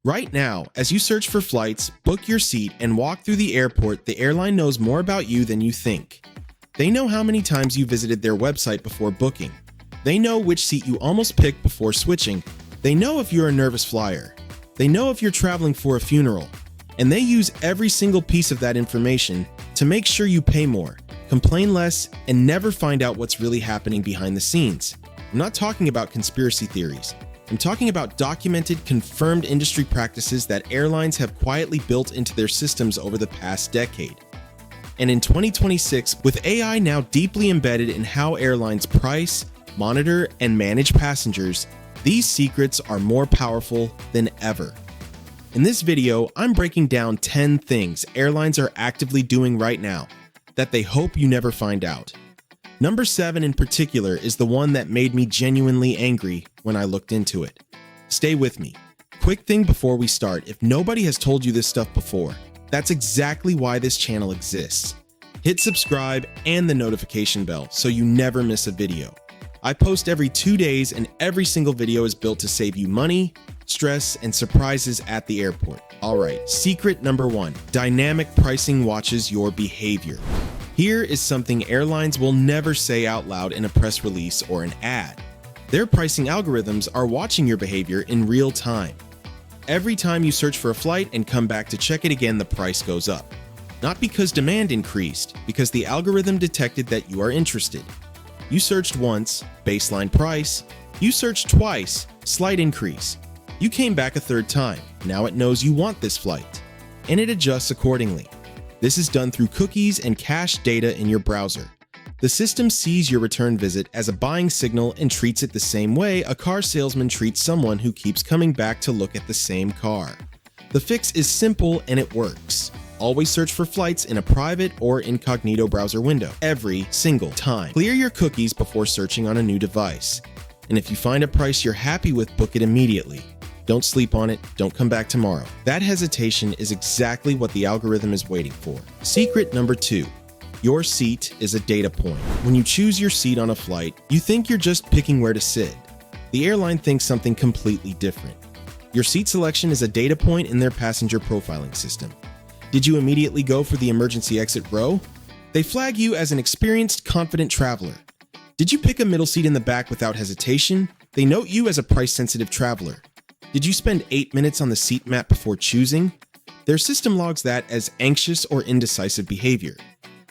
Right now, as you search for flights, book your seat, and walk through the airport, the airline knows more about you than you think. They know how many times you visited their website before booking. They know which seat you almost picked before switching. They know if you're a nervous flyer. They know if you're traveling for a funeral. And they use every single piece of that information to make sure you pay more, complain less, and never find out what's really happening behind the scenes. I'm not talking about conspiracy theories. I'm talking about documented, confirmed industry practices that airlines have quietly built into their systems over the past decade. And in 2026, with AI now deeply embedded in how airlines price, monitor, and manage passengers, these secrets are more powerful than ever. In this video, I'm breaking down 10 things airlines are actively doing right now that they hope you never find out. Number 7 in particular is the one that made me genuinely angry when I looked into it. Stay with me. Quick thing before we start, if nobody has told you this stuff before, that's exactly why this channel exists. Hit subscribe and the notification bell so you never miss a video. I post every 2 days and every single video is built to save you money, stress, and surprises at the airport. Alright, secret number 1, dynamic pricing watches your behavior. Here is something airlines will never say out loud in a press release or an ad. Their pricing algorithms are watching your behavior in real time. Every time you search for a flight and come back to check it again, the price goes up. Not because demand increased, because the algorithm detected that you are interested. You searched once, baseline price. You searched twice, slight increase. You came back a third time. Now it knows you want this flight, and it adjusts accordingly. This is done through cookies and cached data in your browser. The system sees your return visit as a buying signal and treats it the same way a car salesman treats someone who keeps coming back to look at the same car. The fix is simple and it works. Always search for flights in a private or incognito browser window every single time. Clear your cookies before searching on a new device. And if you find a price you're happy with, book it immediately. Don't sleep on it, don't come back tomorrow. That hesitation is exactly what the algorithm is waiting for. Secret number 2. Your seat is a data point. When you choose your seat on a flight, you think you're just picking where to sit. The airline thinks something completely different. Your seat selection is a data point in their passenger profiling system. Did you immediately go for the emergency exit row? They flag you as an experienced, confident traveler. Did you pick a middle seat in the back without hesitation? They note you as a price-sensitive traveler. Did you spend 8 minutes on the seat map before choosing? Their system logs that as anxious or indecisive behavior.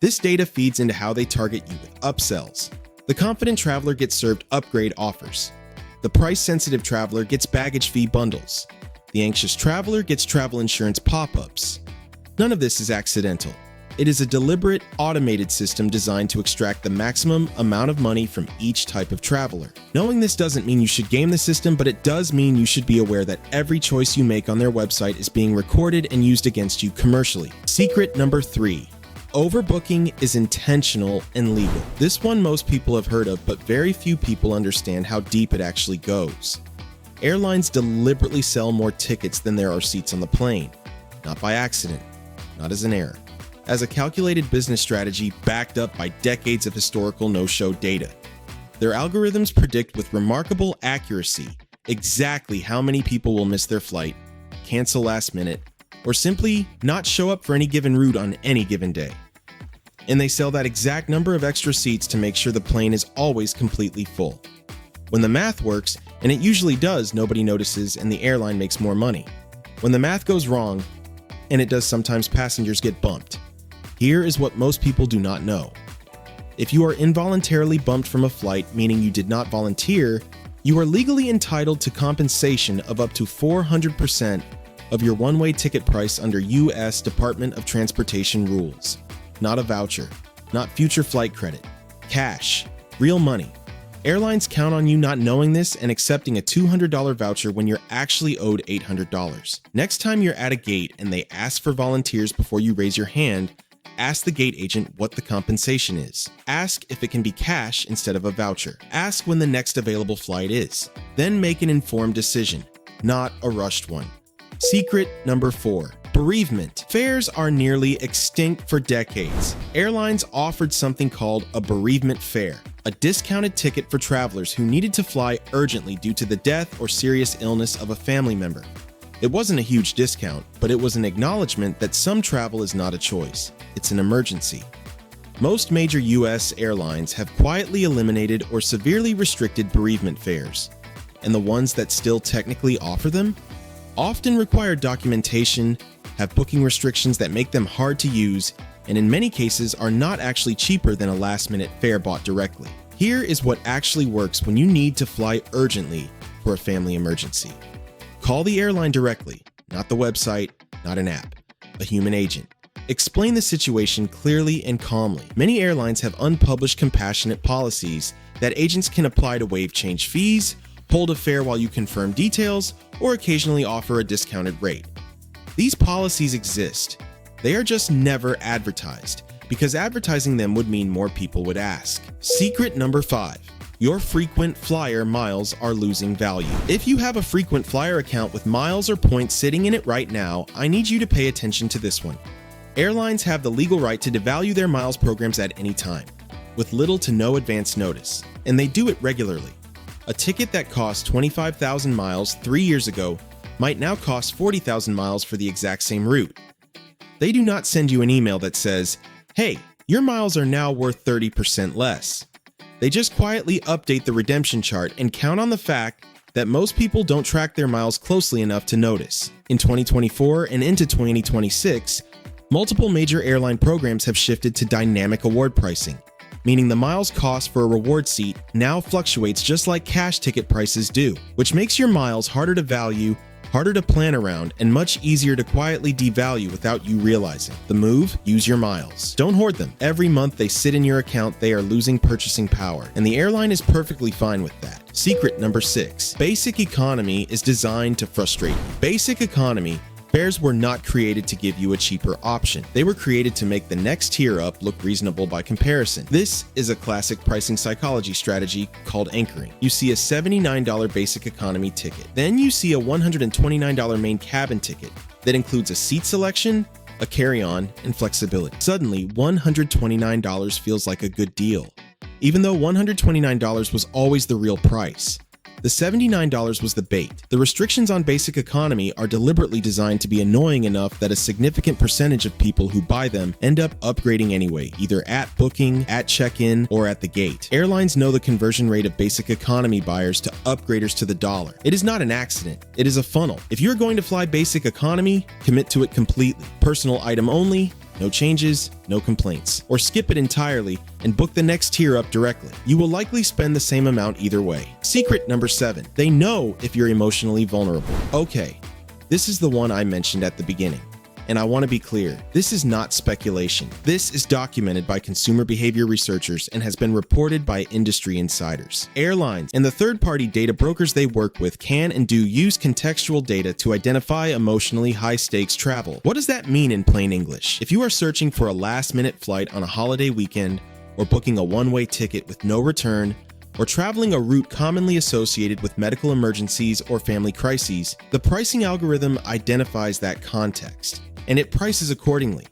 This data feeds into how they target you with upsells. The confident traveler gets served upgrade offers. The price-sensitive traveler gets baggage fee bundles. The anxious traveler gets travel insurance pop-ups. None of this is accidental. It is a deliberate, automated system designed to extract the maximum amount of money from each type of traveler. Knowing this doesn't mean you should game the system, but it does mean you should be aware that every choice you make on their website is being recorded and used against you commercially. Secret number 3. Overbooking is intentional and legal. This one most people have heard of, but very few people understand how deep it actually goes. Airlines deliberately sell more tickets than there are seats on the plane. Not by accident, not as an error. As a calculated business strategy backed up by decades of historical no-show data. Their algorithms predict with remarkable accuracy exactly how many people will miss their flight, cancel last minute, or simply not show up for any given route on any given day. And they sell that exact number of extra seats to make sure the plane is always completely full. When the math works, and it usually does, nobody notices and the airline makes more money. When the math goes wrong, and it does sometimes, passengers get bumped. Here is what most people do not know. If you are involuntarily bumped from a flight, meaning you did not volunteer, you are legally entitled to compensation of up to 400% of your one-way ticket price under U.S. Department of Transportation rules. Not a voucher, not future flight credit. Cash, real money. Airlines count on you not knowing this and accepting a $200 voucher when you're actually owed $800. Next time you're at a gate and they ask for volunteers before you raise your hand, ask the gate agent what the compensation is. Ask if it can be cash instead of a voucher. Ask when the next available flight is. Then make an informed decision, not a rushed one. Secret number 4. Bereavement. Fares are nearly extinct for decades. Airlines offered something called a bereavement fare, a discounted ticket for travelers who needed to fly urgently due to the death or serious illness of a family member. It wasn't a huge discount, but it was an acknowledgement that some travel is not a choice, it's an emergency. Most major US airlines have quietly eliminated or severely restricted bereavement fares, and the ones that still technically offer them often require documentation, have booking restrictions that make them hard to use, and in many cases are not actually cheaper than a last-minute fare bought directly. Here is what actually works when you need to fly urgently for a family emergency. Call the airline directly, not the website, not an app, a human agent. Explain the situation clearly and calmly. Many airlines have unpublished compassionate policies that agents can apply to waive change fees, hold a fare while you confirm details, or occasionally offer a discounted rate. These policies exist. They are just never advertised, because advertising them would mean more people would ask. Secret number 5. Your frequent flyer miles are losing value. If you have a frequent flyer account with miles or points sitting in it right now, I need you to pay attention to this one. Airlines have the legal right to devalue their miles programs at any time, with little to no advance notice, and they do it regularly. A ticket that cost 25,000 miles 3 years ago might now cost 40,000 miles for the exact same route. They do not send you an email that says, "Hey, your miles are now worth 30% less." They just quietly update the redemption chart and count on the fact that most people don't track their miles closely enough to notice. In 2024 and into 2026, multiple major airline programs have shifted to dynamic award pricing, meaning the miles cost for a reward seat now fluctuates just like cash ticket prices do, which makes your miles harder to value, harder to plan around, and much easier to quietly devalue without you realizing. The move? Use your miles. Don't hoard them. Every month they sit in your account, they are losing purchasing power, and the airline is perfectly fine with that. Secret number 6. Basic economy is designed to frustrate you. Basic economy fares were not created to give you a cheaper option. They were created to make the next tier up look reasonable by comparison. This is a classic pricing psychology strategy called anchoring. You see a $79 basic economy ticket. Then you see a $129 main cabin ticket that includes a seat selection, a carry-on, and flexibility. Suddenly, $129 feels like a good deal, even though $129 was always the real price. The $79 was the bait. The restrictions on basic economy are deliberately designed to be annoying enough that a significant percentage of people who buy them end up upgrading anyway, either at booking, at check-in, or at the gate. Airlines know the conversion rate of basic economy buyers to upgraders to the dollar. It is not an accident. It is a funnel. If you're going to fly basic economy, commit to it completely. Personal item only, no changes, no complaints. Or skip it entirely and book the next tier up directly. You will likely spend the same amount either way. Secret number 7. They know if you're emotionally vulnerable. Okay, this is the one I mentioned at the beginning. And I want to be clear, this is not speculation. This is documented by consumer behavior researchers and has been reported by industry insiders. Airlines and the third-party data brokers they work with can and do use contextual data to identify emotionally high-stakes travel. What does that mean in plain English? If you are searching for a last-minute flight on a holiday weekend, or booking a one-way ticket with no return, or traveling a route commonly associated with medical emergencies or family crises, the pricing algorithm identifies that context, and it prices accordingly,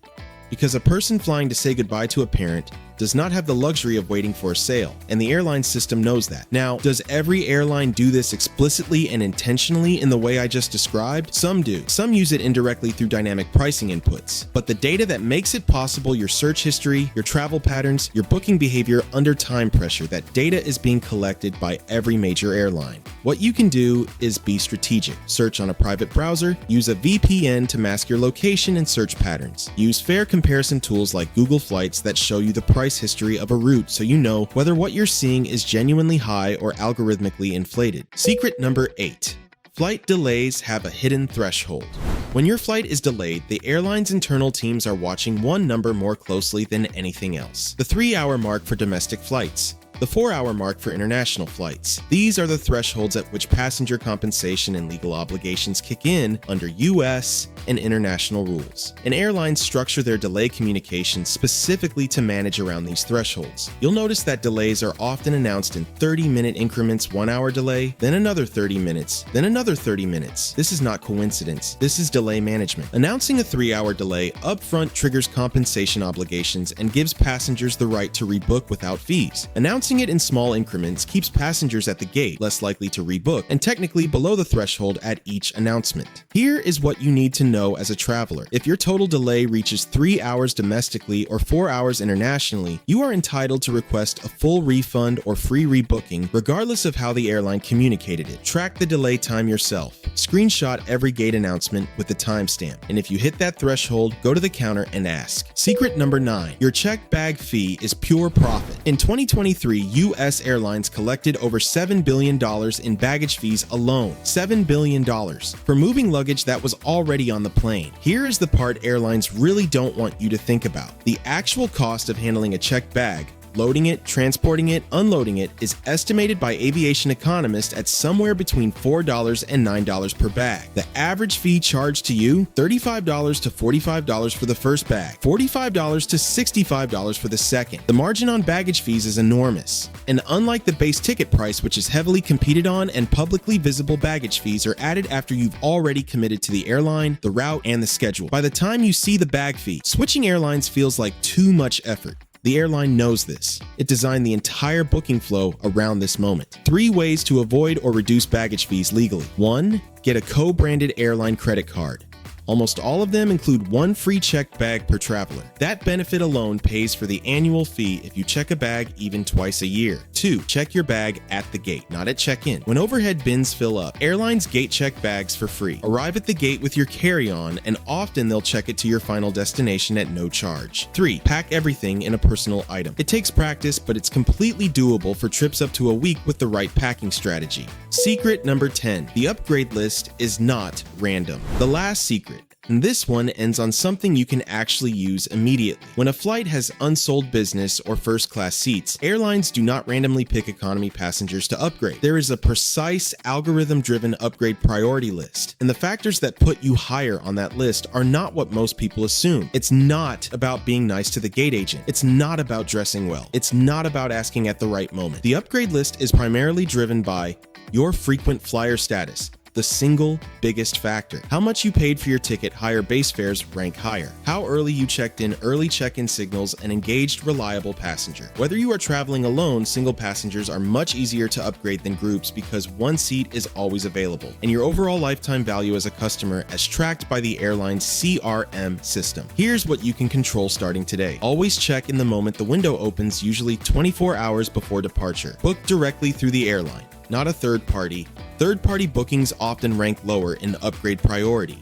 because a person flying to say goodbye to a parent does not have the luxury of waiting for a sale, and the airline system knows that. Now, does every airline do this explicitly and intentionally in the way I just described? Some do. Some use it indirectly through dynamic pricing inputs. But the data that makes it possible, your search history, your travel patterns, your booking behavior under time pressure, that data is being collected by every major airline. What you can do is be strategic. Search on a private browser, use a VPN to mask your location and search patterns. Use fare comparison tools like Google Flights that show you the price history of a route so you know whether what you're seeing is genuinely high or algorithmically inflated. Secret number 8. Flight delays have a hidden threshold. When your flight is delayed, the airline's internal teams are watching one number more closely than anything else: the 3-hour mark for domestic flights, the 4-hour mark for international flights. These are the thresholds at which passenger compensation and legal obligations kick in under US and international rules. And airlines structure their delay communications specifically to manage around these thresholds. You'll notice that delays are often announced in 30-minute increments: 1 hour delay, then another 30 minutes, then another 30 minutes. This is not coincidence. This is delay management. Announcing a 3-hour delay upfront triggers compensation obligations and gives passengers the right to rebook without fees. Announcing it in small increments keeps passengers at the gate less likely to rebook and technically below the threshold at each announcement. Here is what you need to know as a traveler. If your total delay reaches 3 hours domestically or 4 hours internationally, you are entitled to request a full refund or free rebooking regardless of how the airline communicated it. Track the delay time yourself. Screenshot every gate announcement with the timestamp, and if you hit that threshold, go to the counter and ask. Secret number 9. Your checked bag fee is pure profit. In 2023, U.S. Airlines collected over $7 billion in baggage fees alone. $7 billion for moving luggage that was already on the plane. Here is the part airlines really don't want you to think about. The actual cost of handling a checked bag, loading it, transporting it, unloading it, is estimated by aviation economists at somewhere between $4 and $9 per bag. The average fee charged to you, $35 to $45 for the first bag, $45 to $65 for the second. The margin on baggage fees is enormous. And unlike the base ticket price, which is heavily competed on, and publicly visible baggage fees are added after you've already committed to the airline, the route, and the schedule. By the time you see the bag fee, switching airlines feels like too much effort. The airline knows this. It designed the entire booking flow around this moment. 3 ways to avoid or reduce baggage fees legally. 1. Get a co-branded airline credit card. Almost all of them include 1 free checked bag per traveler. That benefit alone pays for the annual fee if you check a bag even twice a year. 2. Check your bag at the gate, not at check-in. When overhead bins fill up, airlines gate check bags for free. Arrive at the gate with your carry-on, and often they'll check it to your final destination at no charge. 3. Pack everything in a personal item. It takes practice, but it's completely doable for trips up to a week with the right packing strategy. Secret number 10. The upgrade list is not random. The last secret. And this one ends on something you can actually use immediately. When a flight has unsold business or first-class seats, airlines do not randomly pick economy passengers to upgrade. There is a precise algorithm-driven upgrade priority list, and the factors that put you higher on that list are not what most people assume. It's not about being nice to the gate agent. It's not about dressing well. It's not about asking at the right moment. The upgrade list is primarily driven by your frequent flyer status, the single biggest factor. How much you paid for your ticket, higher base fares rank higher. How early you checked in, early check-in signals, an engaged, reliable passenger. Whether you are traveling alone, single passengers are much easier to upgrade than groups because 1 seat is always available. And your overall lifetime value as a customer as tracked by the airline's CRM system. Here's what you can control starting today. Always check in the moment the window opens, usually 24 hours before departure. Book directly through the airline, not a third party. Third-party bookings often rank lower in upgrade priority.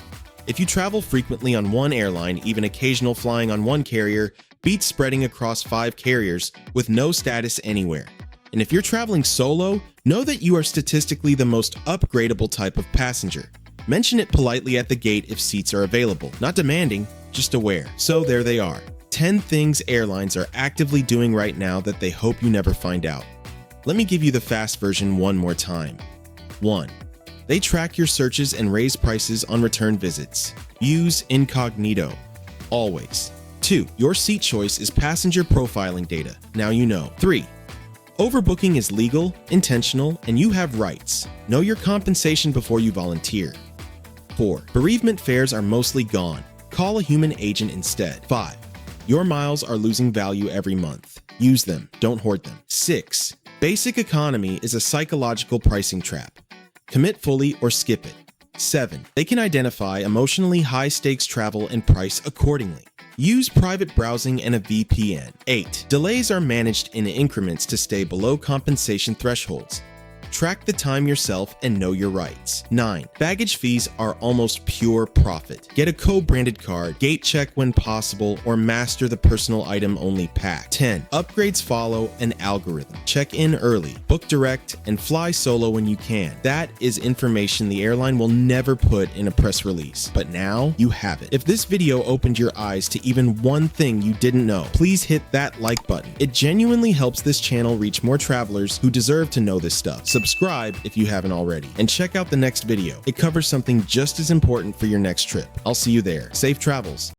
If you travel frequently on one airline, even occasional flying on one carrier beats spreading across 5 carriers with no status anywhere. And if you're traveling solo, know that you are statistically the most upgradable type of passenger. Mention it politely at the gate if seats are available. Not demanding, just aware. So there they are. 10 things airlines are actively doing right now that they hope you never find out. Let me give you the fast version one more time. 1. They track your searches and raise prices on return visits. Use incognito. Always. 2. Your seat choice is passenger profiling data. Now you know. 3. Overbooking is legal, intentional, and you have rights. Know your compensation before you volunteer. 4. Bereavement fares are mostly gone. Call a human agent instead. 5. Your miles are losing value every month. Use them, don't hoard them. 6. Basic economy is a psychological pricing trap. Commit fully or skip it. 7. They can identify emotionally high-stakes travel and price accordingly. Use private browsing and a VPN. 8. Delays are managed in increments to stay below compensation thresholds. Track the time yourself and know your rights. 9. Baggage fees are almost pure profit. Get a co-branded card, gate check when possible, or master the personal item only pack. 10. Upgrades follow an algorithm. Check in early, book direct, and fly solo when you can. That is information the airline will never put in a press release. But now you have it. If this video opened your eyes to even one thing you didn't know, please hit that like button. It genuinely helps this channel reach more travelers who deserve to know this stuff. subscribe if you haven't already, and check out the next video. It covers something just as important for your next trip. I'll see you there. Safe travels.